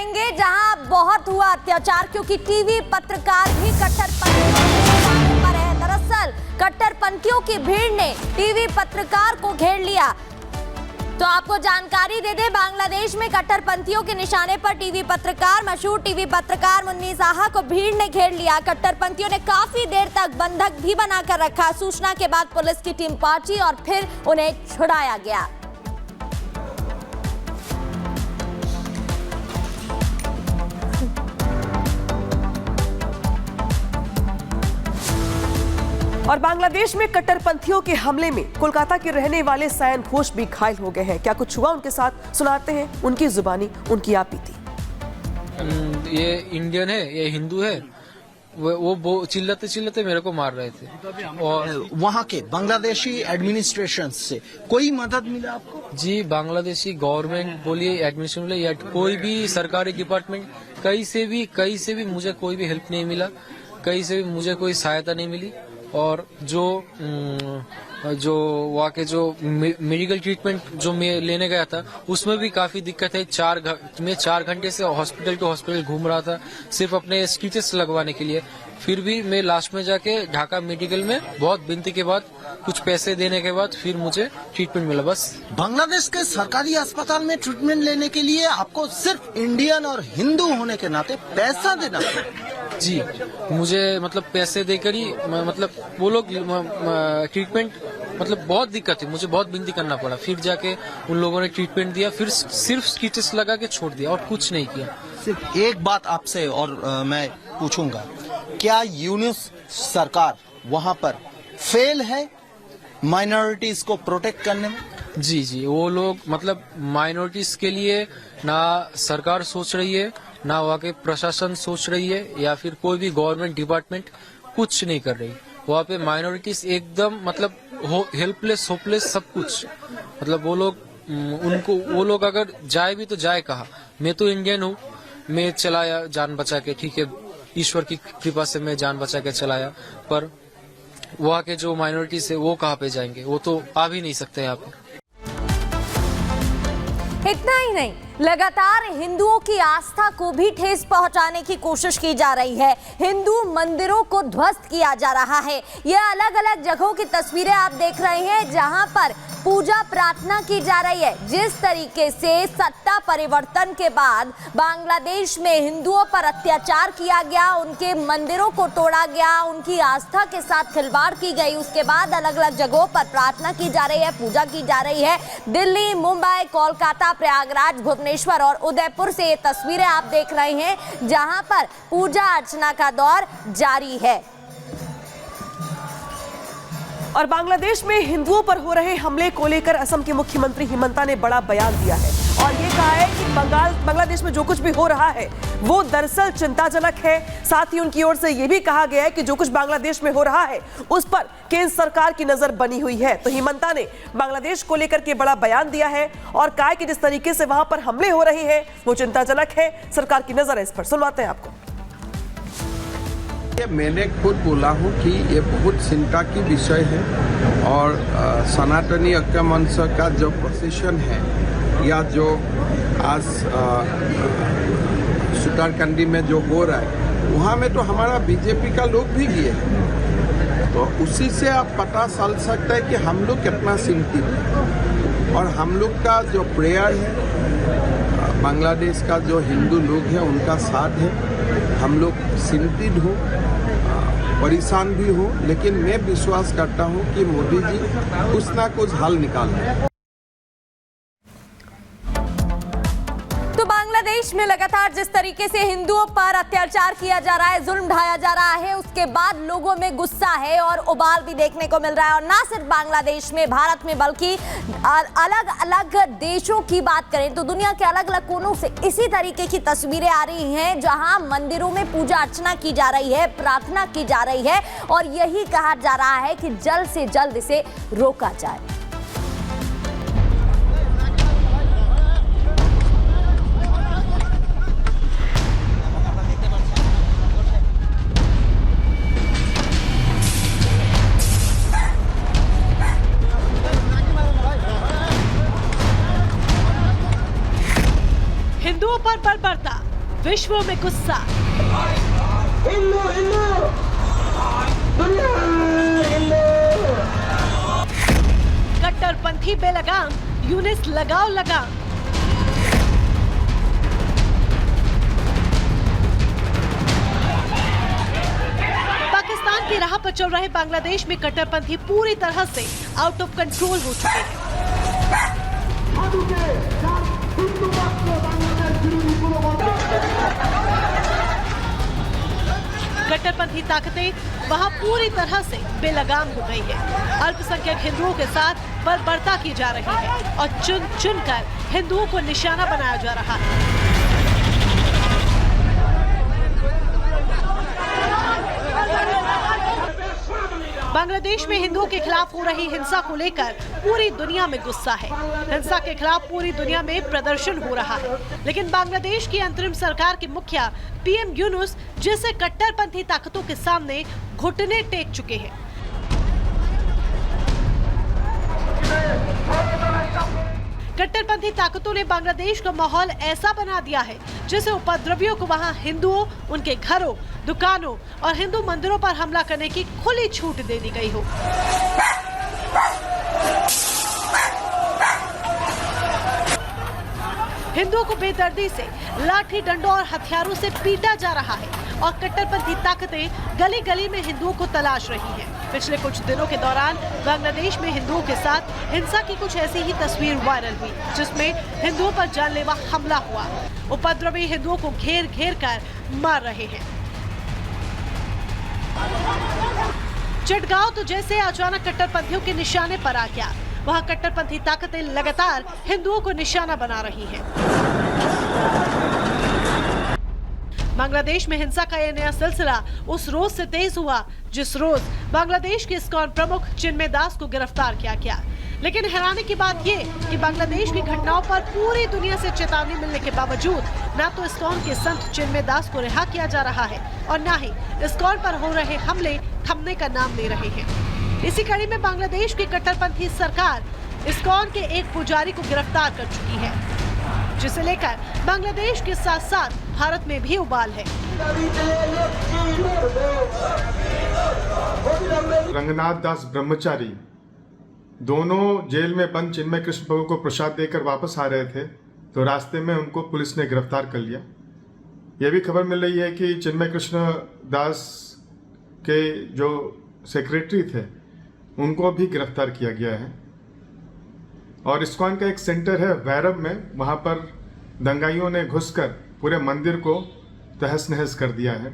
करेंगे जहां बहुत हुआ अत्याचार, क्योंकि टीवी पत्रकार भी कट्टरपंथियों पर है। दरअसल कट्टरपंथियों की भीड़ ने टीवी पत्रकार को घेर लिया। तो आपको जानकारी दे दें, बांग्लादेश में कट्टरपंथियों के निशाने पर टीवी पत्रकार, मशहूर टीवी पत्रकार मुन्नी साहा को भीड़ ने घेर लिया। कट्टरपंथियों ने काफी देर तक बंधक भी बनाकर रखा। सूचना के बाद पुलिस की टीम पहुंची और फिर उन्हें छुड़ाया गया। और बांग्लादेश में कट्टरपंथियों के हमले में कोलकाता के रहने वाले सायन घोष भी घायल हो गए हैं। क्या कुछ हुआ उनके साथ, सुनाते हैं उनकी जुबानी, उनकी आप बीती। ये इंडियन है, ये हिंदू है, वो चिल्लाते चिल्लाते मेरे को मार रहे थे। और वहाँ के बांग्लादेशी एडमिनिस्ट्रेशन से कोई मदद मिला आपको? जी, बांग्लादेशी गवर्नमेंट बोलिए, एडमिनिस्ट्रेशन बोलिए, या कोई भी सरकारी डिपार्टमेंट, कहीं से भी मुझे कोई भी हेल्प नहीं मिला, कहीं से भी मुझे कोई सहायता नहीं मिली। और जो वहाँ के जो मेडिकल ट्रीटमेंट जो मैं लेने गया था उसमें भी काफी दिक्कत है। मैं 4 घंटे से हॉस्पिटल टू हॉस्पिटल घूम रहा था सिर्फ अपने स्टिचेस लगवाने के लिए। फिर भी मैं लास्ट में जाके ढाका मेडिकल में बहुत विनती के बाद, कुछ पैसे देने के बाद फिर मुझे ट्रीटमेंट मिला। बस बांग्लादेश के सरकारी अस्पताल में ट्रीटमेंट लेने के लिए आपको सिर्फ इंडियन और हिंदू होने के नाते पैसा देना पड़ा? जी, मुझे मतलब पैसे देकर ही मतलब वो लोग ट्रीटमेंट मतलब बहुत दिक्कत थी, मुझे बहुत विनती करना पड़ा। फिर जाके उन लोगों ने ट्रीटमेंट दिया, फिर सिर्फ स्टिचेस लगा के छोड़ दिया और कुछ नहीं किया। सिर्फ एक बात आपसे और मैं पूछूंगा, क्या यूनिस सरकार वहाँ पर फेल है माइनॉरिटीज को प्रोटेक्ट करने में? जी, वो लोग मतलब माइनॉरिटीज के लिए ना सरकार सोच रही है, ना वहाँ के प्रशासन सोच रही है, या फिर कोई भी गवर्नमेंट डिपार्टमेंट कुछ नहीं कर रही। वहाँ पे माइनॉरिटीज एकदम मतलब हेल्पलेस, होपलेस, सब कुछ। मतलब वो लोग अगर जाए भी तो जाए कहाँ? मैं तो इंडियन हूँ, मैं चलाया जान बचा के, ठीक है, ईश्वर की कृपा से मैं जान बचा के चलाया, पर वहाँ के जो माइनॉरिटीज है वो कहाँ पे जाएंगे? वो तो आ भी नहीं सकते यहाँ पे। इतना ही नहीं, लगातार हिंदुओं की आस्था को भी ठेस पहुंचाने की कोशिश की जा रही है। हिंदू मंदिरों को ध्वस्त किया जा रहा है। ये अलग अलग जगहों की तस्वीरें आप देख रहे हैं जहां पर पूजा प्रार्थना की जा रही है। जिस तरीके से सत्ता परिवर्तन के बाद बांग्लादेश में हिंदुओं पर अत्याचार किया गया, उनके मंदिरों को तोड़ा गया, उनकी आस्था के साथ खिलवाड़ की गई, उसके बाद अलग अलग जगहों पर प्रार्थना की जा रही है, पूजा की जा रही है। दिल्ली, मुंबई, कोलकाता, प्रयागराज, भुवनेश्वर और उदयपुर से ये तस्वीरें आप देख रहे हैं जहां पर पूजा अर्चना का दौर जारी है। और बांग्लादेश में हिंदुओं पर हो रहे हमले को लेकर असम के मुख्यमंत्री हिमंता ने बड़ा बयान दिया है और ये कहा है कि बांग्लादेश में जो कुछ भी हो रहा है वो दरअसल चिंताजनक है। साथ ही उनकी ओर से ये भी कहा गया है कि जो कुछ बांग्लादेश में हो रहा है उस पर केंद्र सरकार की नजर बनी हुई है। तो हिमंता ने बांग्लादेश को लेकर के बड़ा बयान दिया है और कहा है कि जिस तरीके से वहां पर हमले हो रहे हैं वो चिंताजनक है, सरकार की नजर है इस पर। सुनवाते हैं आपको। ये मैंने खुद बोला हूँ कि ये बहुत चिंता की विषय है और सनातनी ऐक्य मंच का जो पोजीशन है या जो आज सुतारकंडी में जो हो रहा है वहाँ में तो हमारा बीजेपी का लोग भी गए, तो उसी से आप पता चल सकता है कि हम लोग कितना चिंतित हैं। और हम लोग का जो प्रेयर है, बांग्लादेश का जो हिंदू लोग हैं उनका साथ है। हम लोग चिंतित हो, परेशान भी हो, लेकिन मैं विश्वास करता हूं कि मोदी जी कुछ ना कुछ हल निकालेंगे। तो बांग्लादेश में लगातार जिस तरीके से हिंदुओं पर अत्याचार किया जा रहा है, जुल्म ढाया जा रहा है, उसके बाद लोगों में गुस्सा है और उबाल भी देखने को मिल रहा है। और ना सिर्फ बांग्लादेश में, भारत में, बल्कि अलग अलग देशों की बात करें तो दुनिया के अलग अलग कोनों से इसी तरीके की तस्वीरें आ रही हैं जहां मंदिरों में पूजा अर्चना की जा रही है, प्रार्थना की जा रही है और यही कहा जा रहा है कि जल्द से जल्द इसे रोका जाए। हिंदुओं पर बर्बरता, विश्व में गुस्सा। कट्टरपंथी बेलगाम, यूनिस लगाओ लगाम। पाकिस्तान की राह पर चल रहे बांग्लादेश में कट्टरपंथी पूरी तरह से आउट ऑफ कंट्रोल हो चुके हैं। कट्टरपंथी ताकतें वहां पूरी तरह से बेलगाम हो गई है। अल्पसंख्यक हिंदुओं के साथ बर्बरता की जा रही है और चुन चुन कर हिंदुओं को निशाना बनाया जा रहा है। बांग्लादेश में हिंदुओं के खिलाफ हो रही हिंसा को लेकर पूरी दुनिया में गुस्सा है। हिंसा के खिलाफ पूरी दुनिया में प्रदर्शन हो रहा है, लेकिन बांग्लादेश की अंतरिम सरकार के मुखिया पीएम यूनुस जैसे कट्टरपंथी ताकतों के सामने घुटने टेक चुके हैं। कट्टरपंथी ताकतों ने बांग्लादेश का माहौल ऐसा बना दिया है जैसे उपद्रवियों को वहां हिंदुओं, उनके घरों, दुकानों और हिंदू मंदिरों पर हमला करने की खुली छूट दे दी गई हो। हिंदुओं को बेदर्दी से लाठी डंडों और हथियारों से पीटा जा रहा है और कट्टरपंथी ताकतें गली गली में हिंदुओं को तलाश रही हैं। पिछले कुछ दिनों के दौरान बांग्लादेश में हिंदुओं के साथ हिंसा की कुछ ऐसी ही तस्वीर वायरल हुई जिसमें हिंदुओं पर जानलेवा हमला हुआ। उपद्रवी हिंदुओं को घेर घेर कर मार रहे हैं। चटगांव तो जैसे अचानक कट्टरपंथियों के निशाने पर आ गया। वहां कट्टरपंथी ताकतें लगातार हिंदुओं को निशाना बना रही हैं। बांग्लादेश में हिंसा का यह नया सिलसिला उस रोज से तेज हुआ जिस रोज बांग्लादेश के इस्कॉन प्रमुख चिन्मय दास को गिरफ्तार किया गया। लेकिन हैरानी की बात ये कि बांग्लादेश की घटनाओं पर पूरी दुनिया से चेतावनी मिलने के बावजूद न तो इस्कॉन के संत चिन्मय दास को रिहा किया जा रहा है और न ही इस्कॉन पर हो रहे हमले थमने का नाम ले रहे हैं। इसी कड़ी में बांग्लादेश की कट्टरपंथी सरकार इस्कॉन के एक पुजारी को गिरफ्तार कर चुकी है, जिसे लेकर बांग्लादेश के साथ साथ भारत में भी उबाल है। रंगनाथ दास ब्रह्मचारी दोनों जेल में बंद चिन्मय कृष्ण प्रभु को प्रसाद देकर वापस आ रहे थे, तो रास्ते में उनको पुलिस ने गिरफ्तार कर लिया। यह भी खबर मिल रही है कि चिन्मय कृष्ण दास के जो सेक्रेटरी थे उनको भी गिरफ्तार किया गया है। और इस्कॉन का एक सेंटर है वैरव में, वहाँ पर दंगाइयों ने घुसकर पूरे मंदिर को तहस नहस कर दिया है।